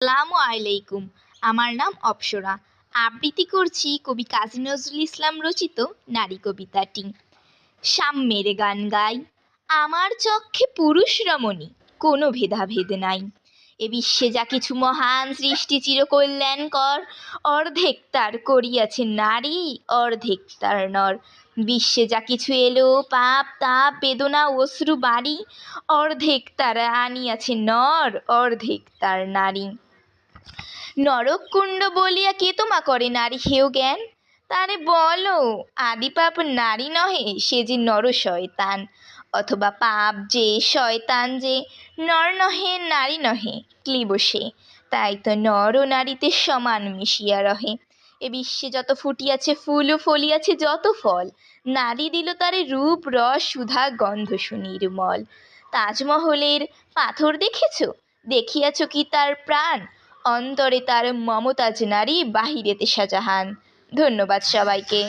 আসসালামু আলাইকুম। আমার নাম অপ্সরা। আবৃত্তি করছি কবি কাজী নজরুল ইসলাম রচিত নারী কবিতাটি। সাম্যের গান গাই, আমার চক্ষে পুরুষ রমণী, কোনো ভেদাভেদ নাই। এ বিশ্বে যা কিছু মহান সৃষ্টি চিরকল্যাণকর, অর্ধেক তার করিয়াছে নারী, অর্ধেক তার নর। বিশ্বে যা কিছু এলো পাপ তাপ বেদনা অশ্রু বাড়ি, অর্ধেক তারা আনিয়াছে নর, অর্ধেক তার নারী। নরককুণ্ড বলিয়া কে তোমা করে নারী হেয় জ্ঞান, তারে বলো আদি পাপ নারী নহে, সে যে নর শয়তান। অথবা পাপ যে শয়তান যে, নর নহে নারী নহে, ক্লীব সে, তাই তো নর ও নারীতে সমান মিশিয়া রহে। এ বিশ্বে যত ফুটিয়াছে ফুল ও ফলিয়াছে যত ফল, নারী দিল তারে রূপ রস সুধা গন্ধ সুনির্মল। তাজমহলের পাথর দেখেছ, দেখিয়াছ কি তার প্রাণ, অন্তরে তার মমতাজ নারী, বাহিরেতে শাহজাহান। ধন্যবাদ সবাইকে।